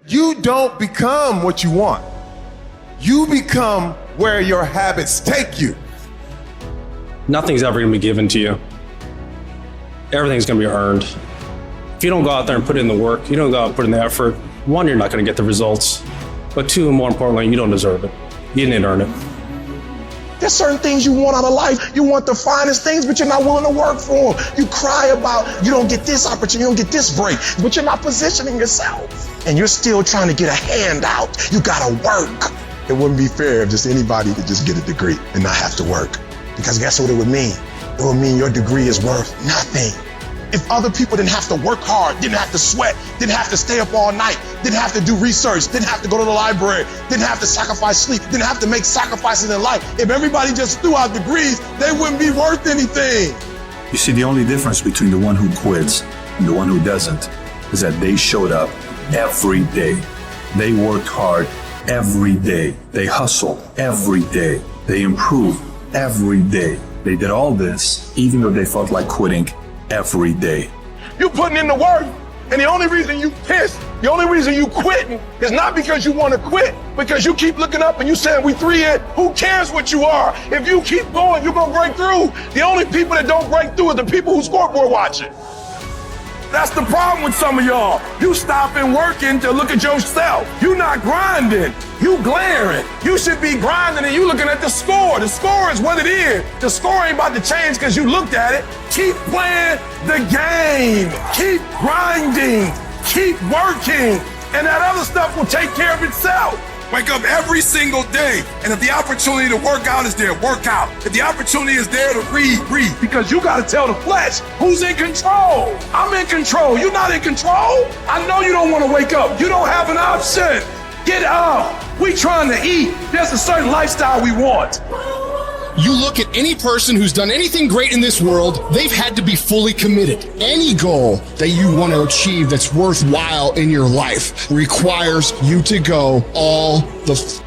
You don't become what you want. You become where your habits take you. Nothing's ever gonna be given to you. Everything's gonna be earned. If you don't go out there and put in the work, you don't go out and put in the effort, one, you're not gonna get the results. But two, and more importantly, you don't deserve it. You didn't earn it. There's certain things you want out of life. You want the finest things, but you're not willing to work for them. You cry about you don't get this opportunity, you don't get this break, but you're not positioning yourself. And you're still trying to get a handout. You gotta work. It wouldn't be fair if just anybody could just get a degree and not have to work. Because guess what it would mean? It would mean your degree is worth nothing. If other people didn't have to work hard, didn't have to sweat, didn't have to stay up all night, didn't have to do research, didn't have to go to the library, didn't have to sacrifice sleep, didn't have to make sacrifices in life, if everybody just threw out degrees, they wouldn't be worth anything. You see, the only difference between the one who quits and the one who doesn't is that they showed up every day. They worked hard every day. They hustled every day. They improved every day. They did all this even though they felt like quitting every day. You putting in the work, and the only reason you pissed, the only reason you quitting is not because you want to quit, because you keep looking up and you saying we 3 in, who cares what you are? If you keep going, you're gonna break through. The only people that don't break through are the people who scoreboard watching. That's the problem with some of y'all. You stopping working to look at yourself. You not grinding, you glaring. You should be grinding and you looking at the score. The score is what it is. The score ain't about to change because you looked at it. Keep playing the game. Keep grinding. Keep working. And that other stuff will take care of itself. Wake up every single day, and if the opportunity to work out is there, work out. If the opportunity is there to read, read. Because you gotta tell the flesh who's in control. I'm in control, you're not in control. I know you don't wanna wake up. You don't have an option. Get up. We trying to eat. There's a certain lifestyle we want. You look at any person who's done anything great in this world, they've had to be fully committed. Any goal that you want to achieve that's worthwhile in your life requires you to go all the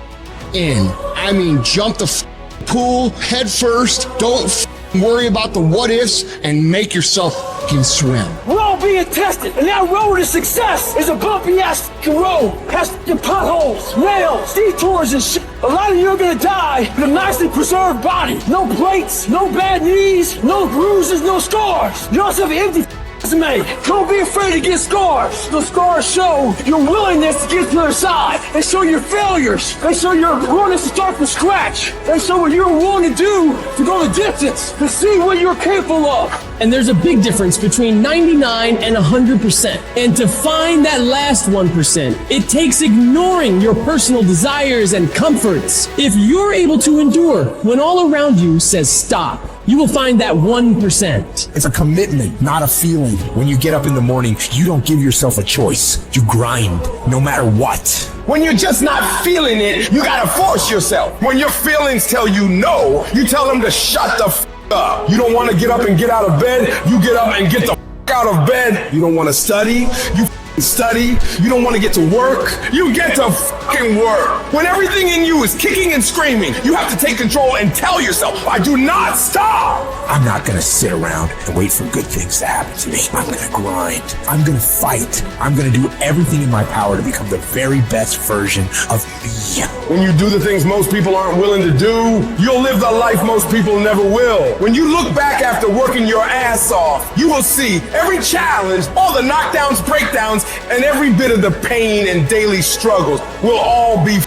in. I mean, jump the pool head first. Don't worry about the what ifs and make yourself swim. We're all being tested, and that road to success is a bumpy ass road. Has potholes, rails, detours, and shit. A lot of you are gonna die with a nicely preserved body. No plates, no bad knees, no bruises, no scars. You also have an empty resume. Don't be afraid to get scars. Those scars show your willingness to get to the other side. They show your failures. They show your willingness to start from scratch. They show what you're willing to do to go the distance, to see what you're capable of. And there's a big difference between 99 and 100%. And to find that last 1%, it takes ignoring your personal desires and comforts. If you're able to endure when all around you says stop, you will find that 1%. It's a commitment, not a feeling. When you get up in the morning, you don't give yourself a choice. You grind, no matter what. When you're just not feeling it, you gotta force yourself. When your feelings tell you no, you tell them to shut the up. You don't want to get up and get out of bed, you get up and get the out of bed. You don't want to study, you study. You don't want to get to work, you get to fucking work. When everything in you is kicking and screaming, you have to take control and tell yourself, I do not stop. I'm not gonna sit around and wait for good things to happen to me. I'm gonna grind. I'm gonna fight. I'm gonna do everything in my power to become the very best version of me. When you do the things most people aren't willing to do, you'll live the life most people never will. When you look back after working your ass off, you will see every challenge, all the knockdowns, breakdowns, and every bit of the pain and daily struggles will all be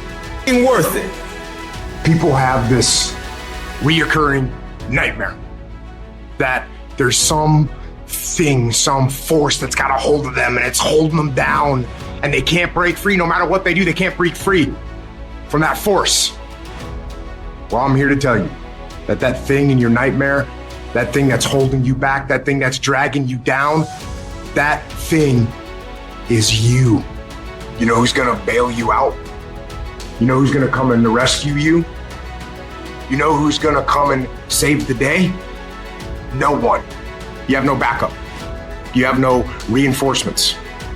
worth it. People have this reoccurring nightmare that there's some thing, some force that's got a hold of them and it's holding them down and they can't break free. No matter what they do, they can't break free from that force. Well, I'm here to tell you that that thing in your nightmare, that thing that's holding you back, that thing that's dragging you down, that thing is you. You know who's gonna bail you out? You know who's gonna come and rescue you? You know who's gonna come and save the day? No one. You have no backup. You have no reinforcements.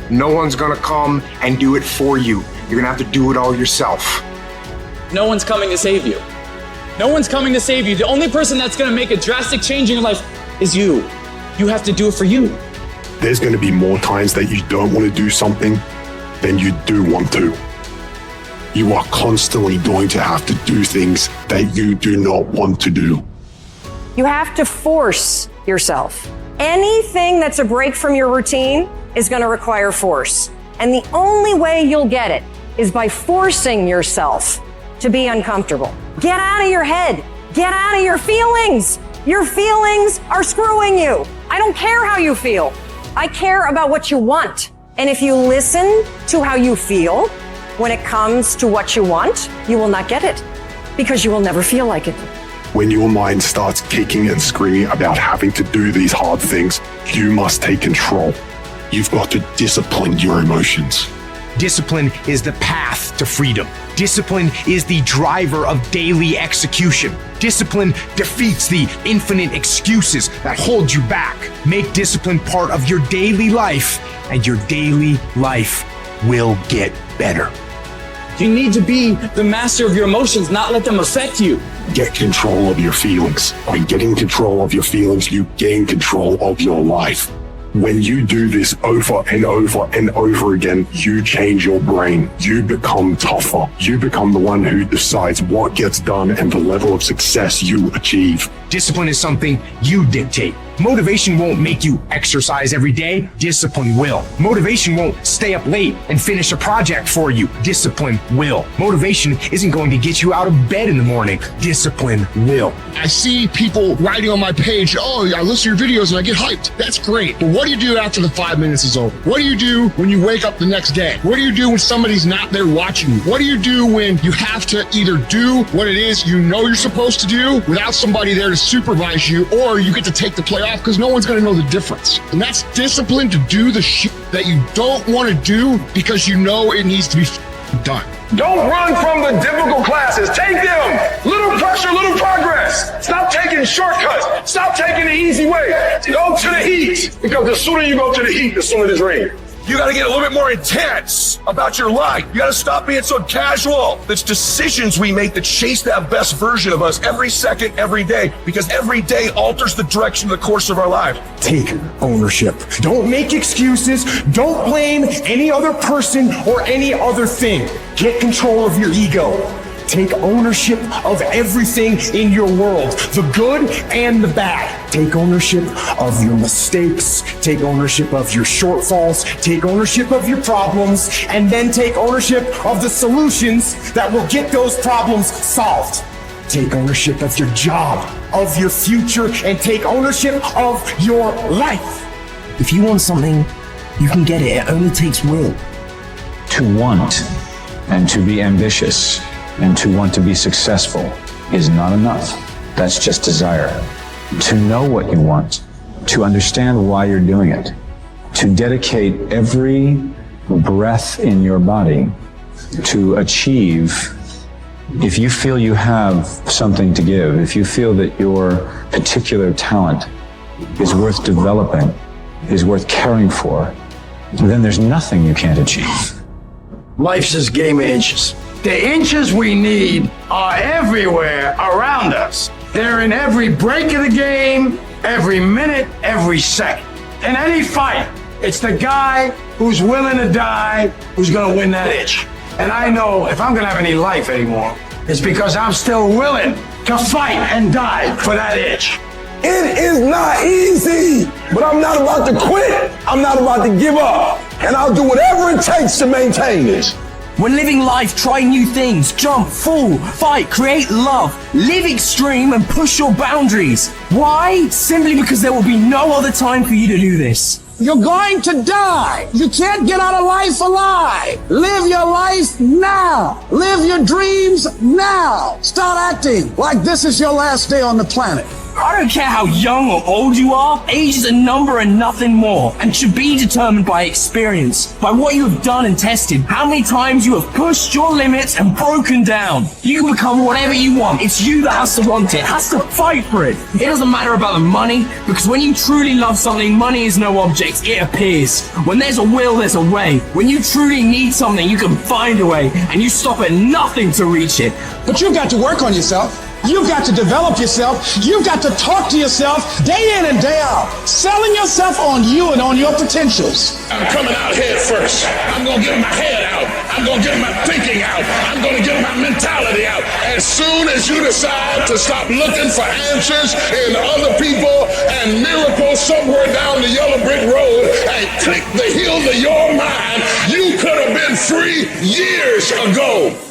No one's gonna come and do it for you. You're gonna have to do it all yourself. No one's coming to save you. No one's coming to save you. The only person that's gonna make a drastic change in your life is you. You have to do it for you. There's going to be more times that you don't want to do something then you do want to. You are constantly going to have to do things that you do not want to do. You have to force yourself. Anything that's a break from your routine is going to require force. And the only way you'll get it is by forcing yourself to be uncomfortable. Get out of your head. Get out of your feelings. Your feelings are screwing you. I don't care how you feel. I care about what you want. And if you listen to how you feel when it comes to what you want, you will not get it because you will never feel like it. When your mind starts kicking and screaming about having to do these hard things, you must take control. You've got to discipline your emotions. Discipline is the path to freedom. Discipline is the driver of daily execution. Discipline defeats the infinite excuses that hold you back. Make discipline part of your daily life, and your daily life will get better. You need to be the master of your emotions, not let them affect you. Get control of your feelings. By getting control of your feelings, you gain control of your life. When you do this over and over and over again, you change your brain. You become tougher. You become the one who decides what gets done and the level of success you achieve. Discipline is something you dictate. Motivation won't make you exercise every day. Discipline will. Motivation won't stay up late and finish a project for you. Discipline will. Motivation isn't going to get you out of bed in the morning. Discipline will. I see people writing on my page, oh, I listen to your videos and I get hyped. That's great. But what do you do after the 5 minutes is over? What do you do when you wake up the next day? What do you do when somebody's not there watching you? What do you do when you have to either do what it is you know you're supposed to do without somebody there to supervise you, or you get to take the play off because no one's going to know the difference? And that's discipline to do the shit that you don't want to do because you know it needs to be done. Don't run from the difficult classes. Take them. Little pressure, little progress. Stop taking shortcuts. Stop taking the easy way. Go to the heat. Because the sooner you go to the heat, the sooner it's rain. You got to get a little bit more intense about your life. You got to stop being so casual. It's decisions we make that chase that best version of us every second, every day, because every day alters the direction of the course of our life. Take ownership. Don't make excuses. Don't blame any other person or any other thing. Get control of your ego. Take ownership of everything in your world, the good and the bad. Take ownership of your mistakes. Take ownership of your shortfalls. Take ownership of your problems. And then take ownership of the solutions that will get those problems solved. Take ownership of your job, of your future, and take ownership of your life. If you want something, you can get it. It only takes will. To want and to be ambitious and to want to be successful is not enough. That's just desire. To know what you want, to understand why you're doing it, to dedicate every breath in your body to achieve. If you feel you have something to give, if you feel that your particular talent is worth developing, is worth caring for, then there's nothing you can't achieve. Life's this game of inches. The inches we need are everywhere around us. They're in every break of the game, every minute, every second. In any fight, it's the guy who's willing to die who's gonna win that itch. And I know if I'm gonna have any life anymore, it's because I'm still willing to fight and die for that itch. It is not easy, but I'm not about to quit. I'm not about to give up. And I'll do whatever it takes to maintain this. When living life, try new things, jump, fall, fight, create love, live extreme and push your boundaries. Why? Simply because there will be no other time for you to do this. You're going to die. You can't get out of life alive. Live your life now. Live your dreams now. Start acting like this is your last day on the planet. I don't care how young or old you are, age is a number and nothing more, and should be determined by experience, by what you have done and tested, how many times you have pushed your limits and broken down. You can become whatever you want. It's you that has to want it, has to fight for it. It doesn't matter about the money, because when you truly love something, money is no object, it appears. When there's a will, there's a way. When you truly need something, you can find a way, and you stop at nothing to reach it. But you've got to work on yourself. You've got to develop yourself. You've got to talk to yourself day in and day out, selling yourself on you and on your potentials. I'm coming out head first. I'm going to get my head out. I'm going to get my thinking out. I'm going to get my mentality out. As soon as you decide to stop looking for answers in other people and miracles somewhere down the yellow brick road and click the heels of your mind, you could have been free years ago.